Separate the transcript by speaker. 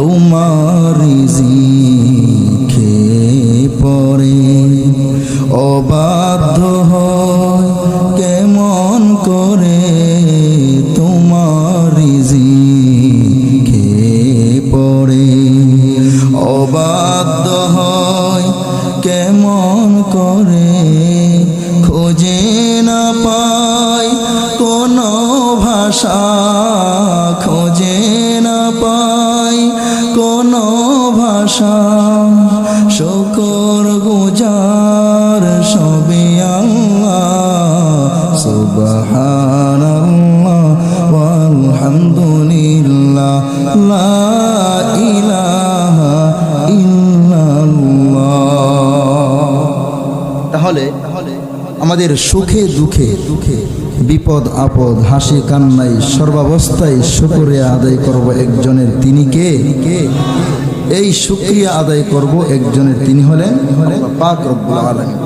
Speaker 1: তোমার রিজিকে পড়ে অবাধ্য হয় কেমন করে তোমার রিজিকে পড়ে অবাধ্য হয় কেমন করে খোঁজে না পাই কোনো ভাষা খোঁজে না পাই কোনো ভাষা শুকর গুজার সবে আল্লাহ সুবহানাল্লাহ ওয়ালহামদুলিল্লাহ লা ইলাহা ইল্লাল্লাহ। তাহলে আমাদের সুখে দুঃখে বিপদ আপদ হাসি কান্নায় সর্বাবস্থায় শুকরিয়া আদায় করব একজনের, তিনি কে? এই শুকরিয়া আদায় করব একজনের, তিনি হলেন আল্লাহ পাক রব্বুল আলামিন।